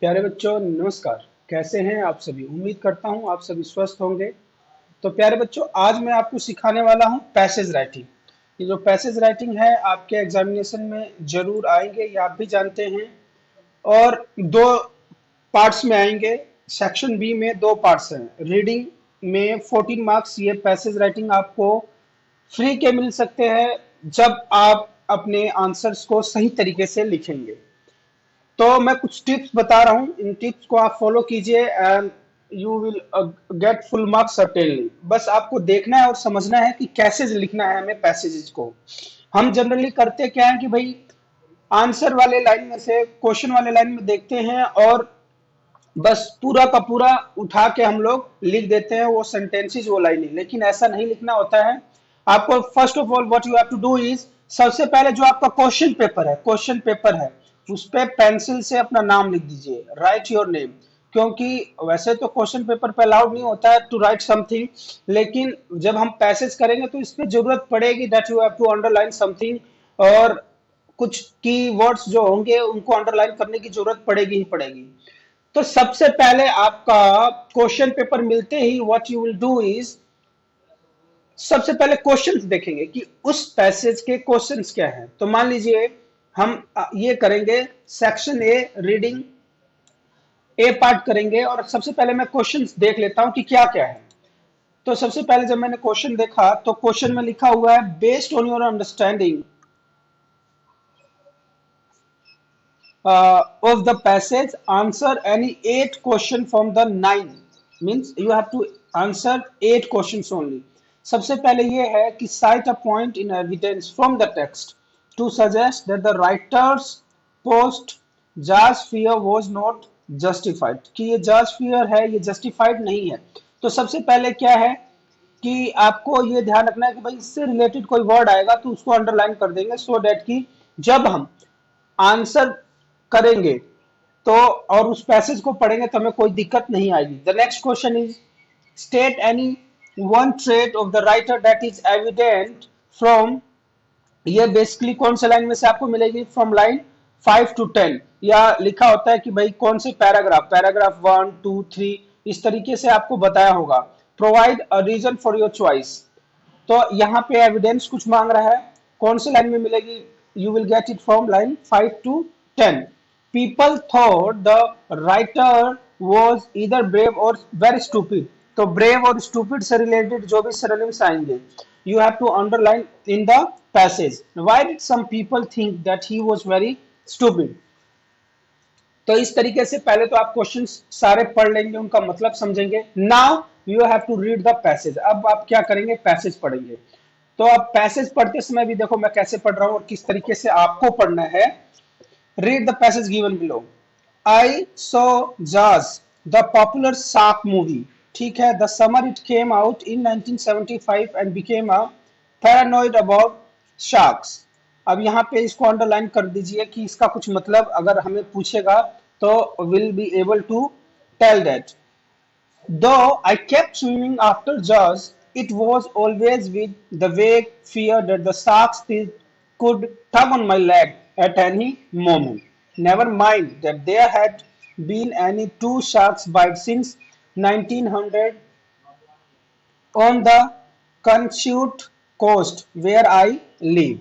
प्यारे बच्चों नमस्कार। कैसे हैं आप सभी? उम्मीद करता हूं आप सभी स्वस्थ होंगे। तो प्यारे बच्चों, आज मैं आपको सिखाने वाला हूं पैसेज राइटिंग। ये जो पैसेज राइटिंग है आपके एग्जामिनेशन में जरूर आएंगे, ये आप भी जानते हैं। और दो पार्ट्स में आएंगे। सेक्शन बी में दो पार्ट्स हैं। रीडिंग में 14 मार्क्स, ये पैसेज राइटिंग आपको फ्री के मिल सकते हैं जब आप अपने आंसर्स को सही तरीके से लिखेंगे। तो मैं कुछ टिप्स बता रहा हूँ, इन टिप्स को आप फॉलो कीजिए and you will get full marks certainly. बस आपको देखना है और समझना है कि कैसे लिखना है हमें पैसेजेस को। हम जनरली करते क्या है कि भाई आंसर वाले लाइन में से क्वेश्चन वाले लाइन में देखते हैं और बस पूरा का पूरा उठा के हम लोग लिख देते हैं वो सेंटेंसेस वो लाइनें, लेकिन ऐसा नहीं लिखना होता है। आपको first of all what you have to do is, सबसे पहले जो आपका क्वेश्चन पेपर है उस पे पेंसिल से अपना नाम लिख दीजिए, राइट योर नेम। क्योंकि वैसे तो क्वेश्चन पेपर पे अलाउड नहीं होता है टू राइट समथिंग, लेकिन जब हम पैसेज करेंगे तो इसमें जरूरत पड़ेगी that you have to underline something. और कुछ की वर्ड्स जो होंगे उनको अंडरलाइन करने की जरूरत पड़ेगी ही पड़ेगी। तो सबसे पहले आपका क्वेश्चन पेपर मिलते ही what you will do is, सबसे पहले क्वेश्चंस देखेंगे कि उस पैसेज के क्वेश्चंस क्या हैं। तो मान लीजिए हम ये करेंगे section A reading A part करेंगे और सबसे पहले मैं क्वेश्चंस देख लेता हूं कि क्या क्या है। तो सबसे पहले जब मैंने क्वेश्चन देखा तो क्वेश्चन में लिखा हुआ है based on your understanding of the passage, answer any 8 question from the 9। Means you have to answer 8 questions only। सबसे पहले ये है कि cite a point in evidence from the text to suggest that the writer's post judge fear was not justified। कि ये judge fear है, ये justified नहीं है। तो सबसे पहले क्या है कि आपको ये ध्यान रखना है कि भाई इससे रिलेटेड कोई वर्ड आएगा तो उसको अंडरलाइन कर देंगे सो दैट कि जब हम आंसर करेंगे तो और उस पैसेज को पढ़ेंगे तो हमें कोई दिक्कत नहीं आएगी। The next question is state any one trait of the writer that is evident from. ये बेसिकली कौन से लाइन में से आपको मिलेगी? From line 5 to 10। या लिखा होता है कि भाई कौन से पैराग्राफ, पैराग्राफ 1 2 3, इस तरीके से आपको बताया होगा। Provide a reason for your choice. तो यहाँ पे एविडेंस कुछ मांग रहा है, कौन सी लाइन में मिलेगी? You will get it from line 5 to 10। People thought the writer was इधर ब्रेव और वेरी स्टूपिड। तो ब्रेव और स्टूपिड से रिलेटेड जो भी सिनोनिम्स आएंगे you have to underline in the passage। Why did some people think that he was very stupid? तो इस तरीके से पहले तो आप क्वेश्चंस सारे पढ़ लेंगे, उनका मतलब समझेंगे। Now you have to read the passage. अब आप क्या करेंगे? पैसेज पढ़ेंगे। तो अब पैसेज पढ़ते समय भी देखो मैं कैसे पढ़ रहा हूं और किस तरीके से आपको पढ़ना है। Read the passage given below. I so jaws the popular shark movie. ठीक है, the summer it came out in 1975 and became a paranoid about sharks. अब यहाँ पे इसको अंडरलाइन कर दीजिए कि इसका कुछ मतलब अगर हमें पूछेगा तो will be able to tell that. Though I kept swimming after Jaws, it was always with the vague fear that the sharks could tug on my leg at any moment. Never mind that there had been any two sharks bite since 1900 on the Conchute coast where I live।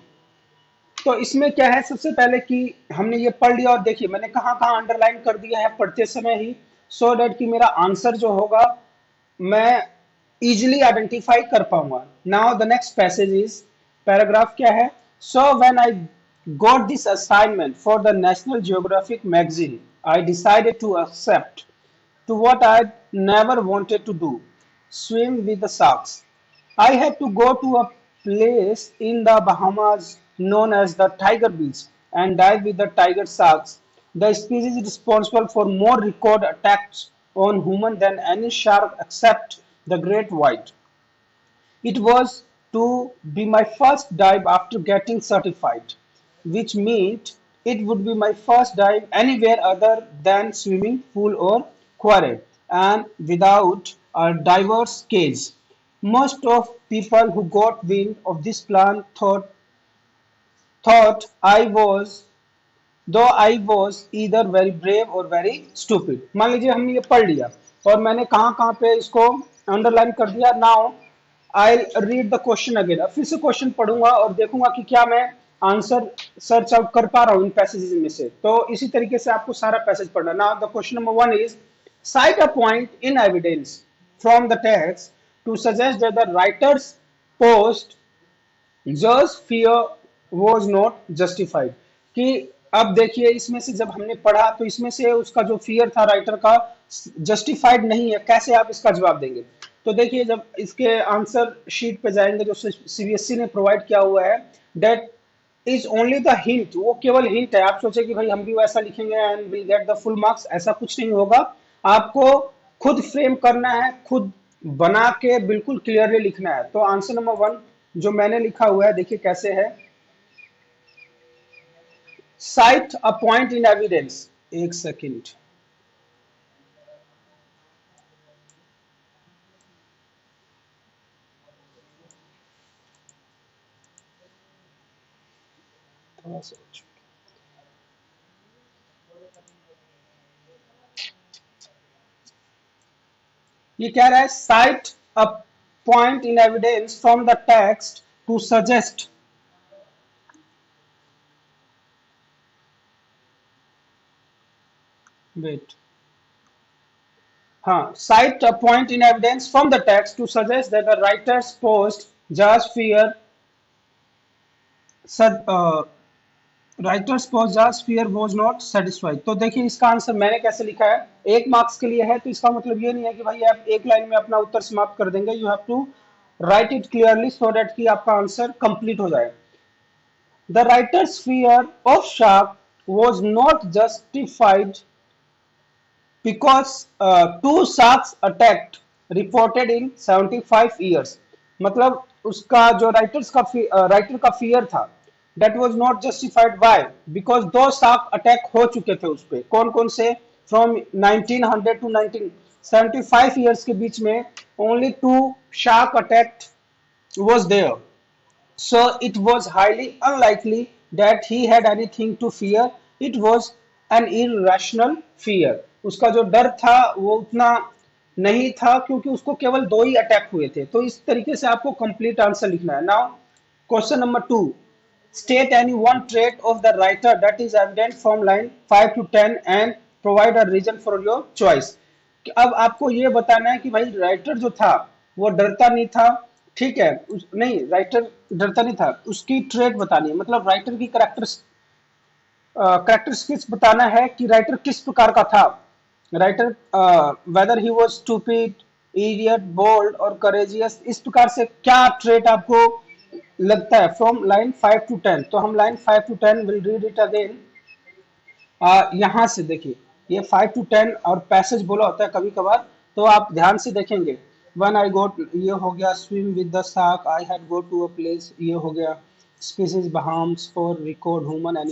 तो इसमें क्या है, सबसे पहले कि हमने ये पढ़ लिया और देखिए मैंने कहाँ कहाँ अंडरलाइन कर दिया है पढ़ते समय ही, सो डैट कि मेरा आंसर जो होगा मैं इजिली आइडेंटिफाई कर पाऊंगा। Now the next passage is, paragraph क्या है? So when I got this assignment for the National Geographic magazine I decided to accept to what I'd never wanted to do, swim with the sharks। I had to go to a place in the Bahamas known as the Tiger Beach and dive with the tiger sharks, the species responsible for more record attacks on humans than any shark except the great white। It was to be my first dive after getting certified, which meant it would be my first dive anywhere other than swimming pool or quarry and without a diver's cage. Most of people who got wind of this plan thought I was दो I was either very brave और very stupid. मान लीजिए हमने ये पढ़ लिया और मैंने कहाँ कहाँ पे इसको अंडरलाइन कर दिया। Now I read the question again. अब फिर से क्वेश्चन पढ़ूंगा और देखूंगा कि क्या मैं आंसर सर्च आउट कर पा रहा हूँ इन पैसेजेस में से। तो इसी तरीके से आपको सारा पैसेज पढ़ना। Now the question number 1 is cite a point in evidence from the text to suggest that the writer's post just fear was not justified। कि अब देखिए इसमें से जब हमने पढ़ा तो इसमें से उसका जो फियर था राइटर का जस्टिफाइड नहीं है। कैसे आप इसका जवाब देंगे? तो देखिए जब इसके आंसर शीट पे जाएंगे जो सीबीएसई ने प्रोवाइड किया हुआ है, that is only the hint. वो केवल हिंट है। आप सोचे कि भाई हम भी वैसा लिखेंगे and will get the full marks, ऐसा कुछ नहीं होगा। आपको खुद फ्रेम करना है, खुद बना के बिल्कुल क्लियरली लिखना है। तो आंसर नंबर 1 जो मैंने लिखा हुआ है देखिए कैसे है। Cite a point in evidence. एक सेकेंड, थोड़ा सा ये कह रहा है cite a point in evidence from the text to suggest. Wait, हाँ, cite a point in evidence from the text to suggest that the writer's post just fear writers post just fear was not satisfied. तो देखिए इसका answer मैंने कैसे लिखा है। एक marks के लिए है तो इसका मतलब ये नहीं है कि भाई आप एक लाइन में अपना उत्तर समाप्त कर देंगे। You have to write it clearly so that कि आपका आंसर कंप्लीट हो जाए। The writer's fear of shark was not justified because two sharks attacked reported in 75 years। मतलब उसका जो राइटर का फियर था that was not justified। why? because दो शार्क अटैक हो चुके थे उस पे। कौन कौन से? from 1900 to 1975 years के बीच में only two shark attacked was there। so it was highly unlikely that he had anything to fear। It was an irrational fear। उसका जो डर था वो उतना नहीं था क्योंकि उसको केवल दो ही अटैक हुए थे। तो इस तरीके से आपको कंप्लीट आंसर लिखना है। Now question number 2, state any one trait of the writer that is evident from line 5 to 10 and provide a reason for your choice। अब आपको ये बताना है कि भाई राइटर जो था वो डरता नहीं था, ठीक है? नहीं, राइटर डरता नहीं था, उसकी ट्रेट बतानी है। मतलब राइटर की कैरेक्टरिस्टिक्स बताना है कि राइटर किस प्रकार का था। Writer whether he was stupid, idiot, bold और करेजियस। इस प्रकार से क्या ट्रेट आपको लगता है फ्रॉम लाइन 5 टू 10। तो हम line 5 to 10 will read it again. यहाँ से देखिए ये 5 टू 10 और पैसेज बोला होता है कभी कभार, तो आप ध्यान से देखेंगे। वन आई गोट, ये हो गया swim with the shark, I had go to a place, ये हो गया species Bahamas for record human and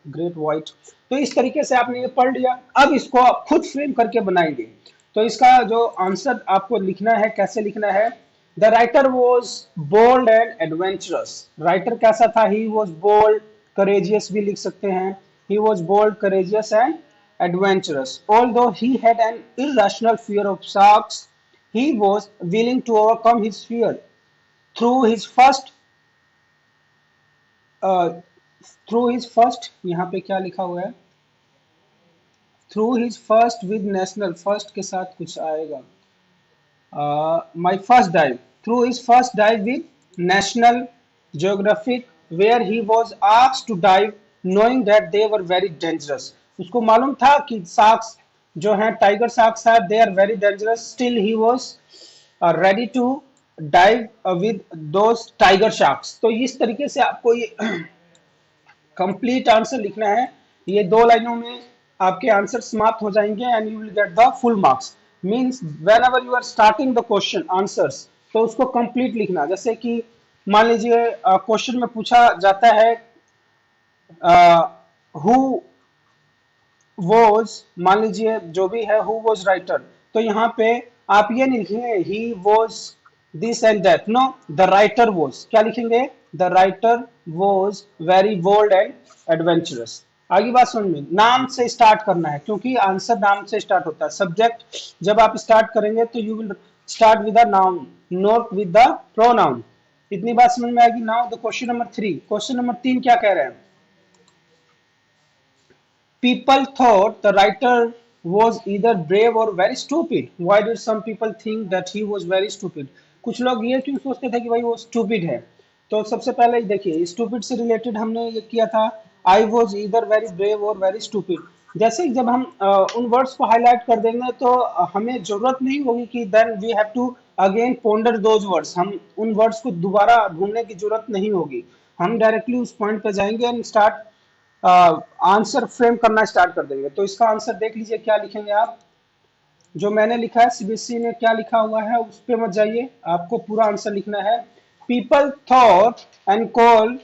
great white. तो इस तरीके से आपने ये पढ़ लिया। अब इसको आप खुद फ्रेम करके बनाएंगे। तो इसका जो आंसर आपको लिखना है, कैसे लिखना है? The writer was bold and adventurous. Writer कैसा था? ही वॉज बोल्ड, करेजियस भी लिख सकते हैं। He was bold, courageous, and adventurous. Although he had an irrational fear of sharks, he was willing to overcome his fear through his first uh, यहाँ पे क्या लिखा हुआ है? Through his first with national, first के साथ कुछ आएगा। My first dive, through his first dive with National Geographic, where he was asked to dive knowing that they were very dangerous। उसको मालूम था कि शार्क्स जो हैं, टाइगर शार्क्स हैं, they are very dangerous, still he was ready to dive with those tiger sharks। तो इस तरीके से आपको ये कंप्लीट आंसर लिखना है। ये दो लाइनों में आपके आंसर समाप्त हो जाएंगे and you will get the full marks. Means whenever you are starting the question answers तो उसको कंप्लीट लिखना। जैसे कि मान लीजिए क्वेश्चन में पूछा जाता है हु वॉज, मान लीजिए जो भी है हु वॉज राइटर, तो यहाँ पे आप ये नहीं लिखेंगे he was this and that. No, the writer was क्या लिखेंगे? The writer was very bold and adventurous. आगे बात समझ में, नाम से स्टार्ट करना है क्योंकि आंसर नाम से स्टार्ट होता है। सब्जेक्ट जब आप स्टार्ट करेंगे तो you will start with the noun, not with the pronoun. इतनी बात समझ में आएगी। Now the question number 3, question number 3 क्या कह रहे हैं? People thought the writer was either brave or very stupid. Why did some people think that he was very stupid? कुछ लोग ये क्यों सोचते थे कि भाई वो स्टूपिड है? तो सबसे पहले देखिए, स्टूपिड से रिलेटेड हमने ये किया था, आई वॉज इधर वेरी ब्रेव और वेरी स्टूपिड। जैसे जब हम उन वर्ड्स को हाईलाइट कर देंगे तो हमें जरूरत नहीं होगी कि then we have to again ponder those words, हम उन वर्ड्स को दोबारा ढूंढने की जरूरत नहीं होगी। हम डायरेक्टली उस पॉइंट पे जाएंगे एंड स्टार्ट आंसर फ्रेम करना स्टार्ट कर देंगे। तो इसका आंसर देख लीजिए, क्या लिखेंगे आप? जो मैंने लिखा है, सीबीएसई ने क्या लिखा हुआ है उस पे मत जाइए, आपको पूरा आंसर लिखना है। People thought and call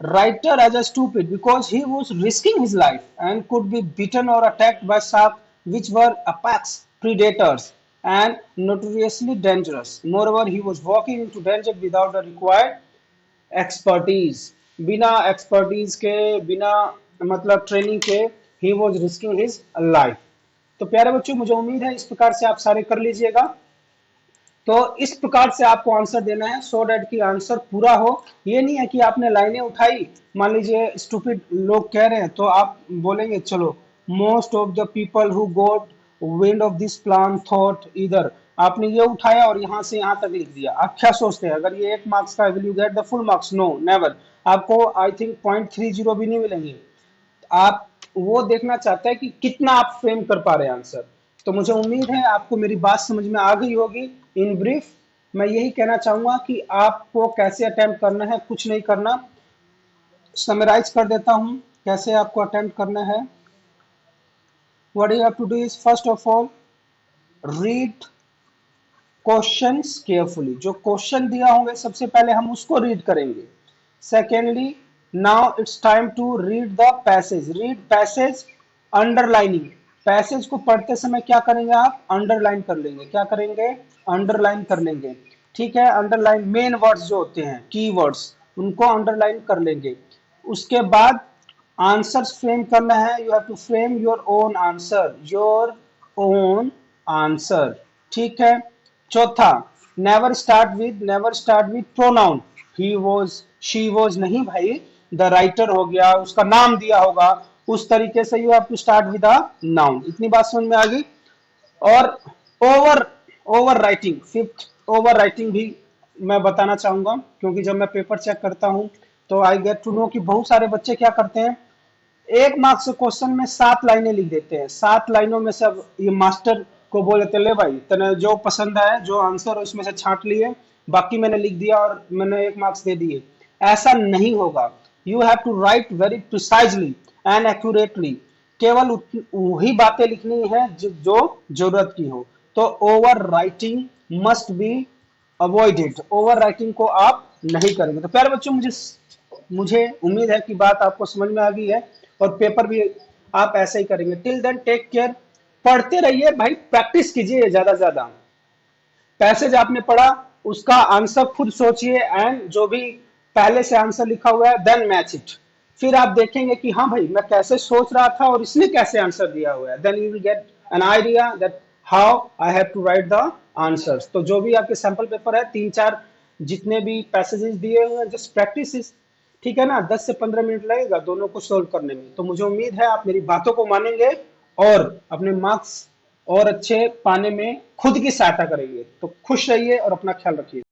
writer as a stupid because he was risking his life and could be bitten or attacked by sharks, which were apex predators and notoriously dangerous. Moreover, he was walking into danger without the required expertise, बिना expertise के, बिना मतलब training के he was risking his life. तो प्यारे बच्चों, मुझे उम्मीद है इस प्रकार से आप सारे कर लीजिएगा। तो इस प्रकार से आपको आंसर देना है सो डैट की आंसर पूरा हो। ये नहीं है कि आपने लाइनें उठाई, मान लीजिए स्टूपिड लोग कह रहे हैं तो आप बोलेंगे चलो most of the people who got wind of this plan thought इधर, आपने ये उठाया और यहाँ से यहाँ तक लिख दिया। आप क्या सोचते हैं अगर ये 1 मार्क्स का, will you get the full marks? No, never. आपको आई थिंक 0.30 भी नहीं मिलेंगे। आप वो देखना चाहते हैं कि कितना आप फ्रेम कर पा रहे हैं आंसर। तो मुझे उम्मीद है आपको मेरी बात समझ में आ गई होगी। इन ब्रीफ मैं यही कहना चाहूंगा कि आपको कैसे अटेम्प्ट करना है, कुछ नहीं करना। समराइज कर देता हूं कैसे आपको अटेम्प्ट करना है। What you have to do is, first of all read questions carefully. जो क्वेश्चन दिया होंगे सबसे पहले हम उसको रीड करेंगे। Secondly, now it's time to read the passage. Read passage, underlining. Passage को पढ़ते समय क्या करेंगे आप? अंडरलाइन कर लेंगे। क्या करेंगे? अंडरलाइन कर लेंगे। ठीक है, अंडरलाइन मेन वर्ड्स जो होते हैं, की वर्ड्स, उनको अंडरलाइन कर लेंगे। उसके बाद आंसर्स फ्रेम करना है। You have to frame your own answer, your own answer. ठीक है। चौथा, never start with pronoun. He was, she was नहीं भाई, द राइटर हो गया, उसका नाम दिया होगा, उस तरीके से you have to start with a noun. इतनी बात समझ में आ गई। और over over writing, fifth over writing भी मैं बताना चाहूंगा क्योंकि जब मैं पेपर चेक करता हूं तो आई गेट टू नो कि बहुत सारे बच्चे क्या करते हैं, 1 मार्क्स के क्वेश्चन में 7 लाइनें लिख देते हैं। 7 लाइनों में से अब ये मास्टर को बोल देते ले भाई तने जो पसंद आए, जो आंसर उसमें से छांट लिए, बाकी मैंने लिख दिया और मैंने 1 मार्क्स दे दिए। ऐसा नहीं होगा। You have to write very precisely and accurately. केवल वही बातें लिखनी है जो जरूरत की हो। तो over writing must be avoided. Over writing को आप नहीं करेंगे। तो प्यारे बच्चों, मुझे उम्मीद है कि बात आपको समझ में आ गई है और पेपर भी आप ऐसे ही करेंगे। Till then take care. पढ़ते रहिए भाई, प्रैक्टिस कीजिए ज्यादा से ज्यादा। पैसेज आपने पढ़ा, उसका आंसर खुद सोचिए एंड जो भी पहले से आंसर लिखा हुआ है देन मैच इट। फिर आप देखेंगे कि हाँ भाई मैं कैसे सोच रहा था और इसने कैसे आंसर दिया हुआ है। Then you will get an idea that how I have to write the answers. तो जो भी आपके सैंपल पेपर है, 3-4 जितने भी पैसेजेस दिए हुए हैं, जस्ट प्रैक्टिस। ठीक है ना, 10 से 15 मिनट लगेगा दोनों को सोल्व करने में। तो मुझे उम्मीद है आप मेरी बातों को मानेंगे और अपने मार्क्स और अच्छे पाने में खुद की सहायता करेंगे। तो खुश रहिए और अपना ख्याल रखिए।